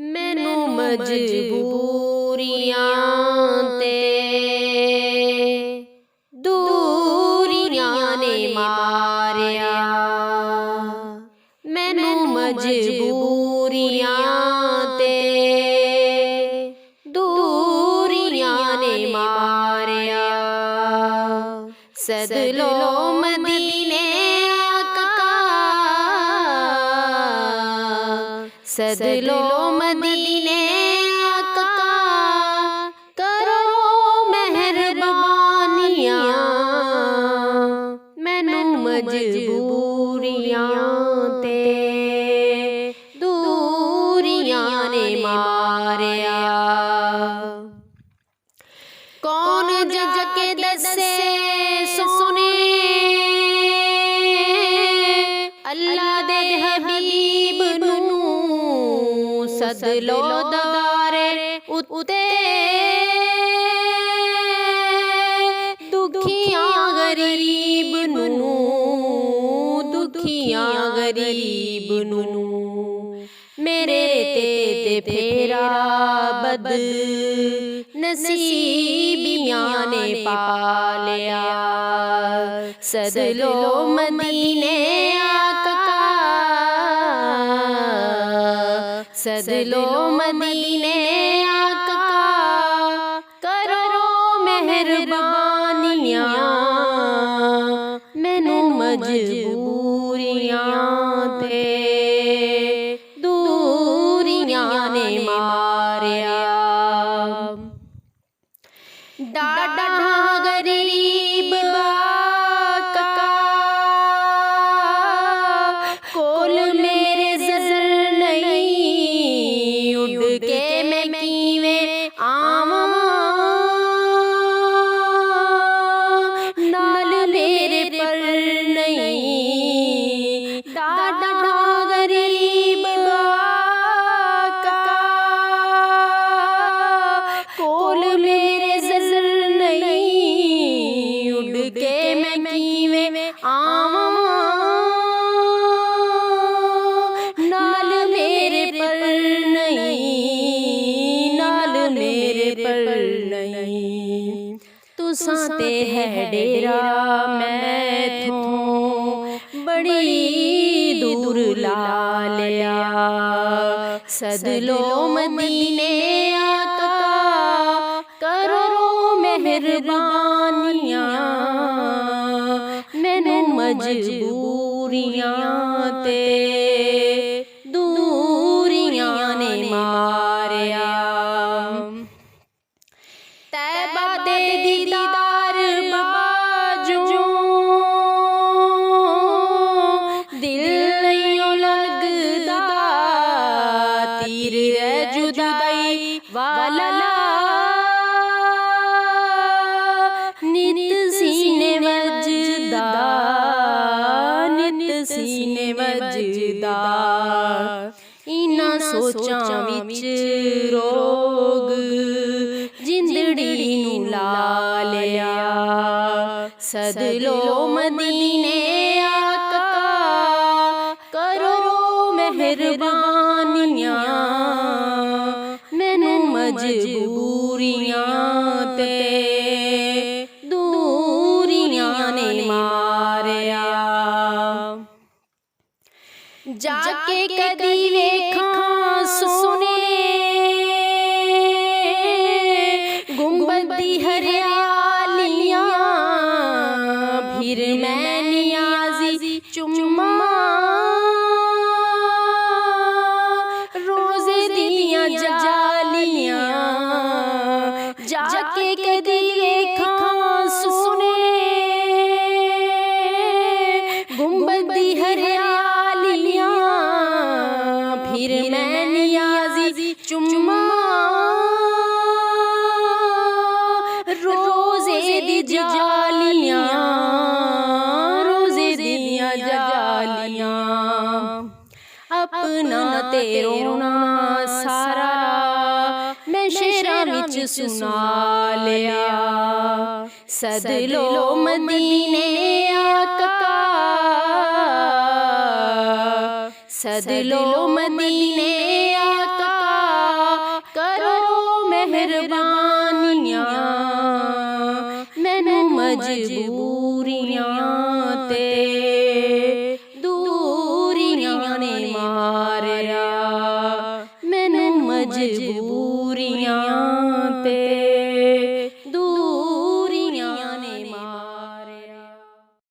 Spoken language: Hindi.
मैनू मजबूरियां ते दूरियां ने मारिया। मैनू मजबूरियां ते दूरियां ने मारिया। सदलो मदीने आका, सदलो मदीने आका, करो मेहरबानियां। मैनू मजबूरियां ते दूरियां ने मारिया। कौन जग के दसे सोने अल्लाह दे हबीब नू, सदलो दारे उते दुखियां गरीब नू, दुखियां गरीब नू। मेरे ते फेरा बद नसीबियां ने पालिया। सदलो मदीने आका, सदलो मदीने आका, करो मेहरबानियां। मैनू मजबूरियां ते दूरियां ने मारिया। डाडा गरीब बाका, कोल मेरे जर नहीं, उड़ के मैं कीवें आवां, नाल मेरे पर नहीं। डाडा गरीब बाका, कोल मेरे जर नहीं, उड़ के मैं कीवें आवां, नाल मेरे पर नहीं, नाल मेरे पर नहीं। तुसां ते है डेरा मैथों बड़ी दूर ला लिया। सदलो मदीने आका, करो मेहरबानियां। मैनू मजबूरियां ते दूरियां ने मारिया। तैबा दे दीदार बाजो, दिल नहीं लगदा, तीर है जुदाई वाला, नित सीने वजदा, नित सीने वजदा। इन्हां सोचां विच रोग जिंदड़ी नू ला लिया। सदलो मदीने आका, करो मेहरबानियां। मैनू मजबूरियां ते दूरियां ने मारिया। जाके कदी वेखां सोने गुंबद दी हरियालियां, फिर मैं नियाज़ी चुम्मा रोज़े दियां जालियां। जाके कदी वेखां सोने गुंबद दी हरियालियां, फिर मैं नियाज़ी चुम्मा रोज़े दी जालियां, रोज़े दियां जालियां। अपना ते रोना सारा मैं शेरां विच सुना लिया। सदलो मदीने आका, सदलो मदीने आका, मजबूरियां ते दूरियां ने मारिया, मैनू मजबूरियां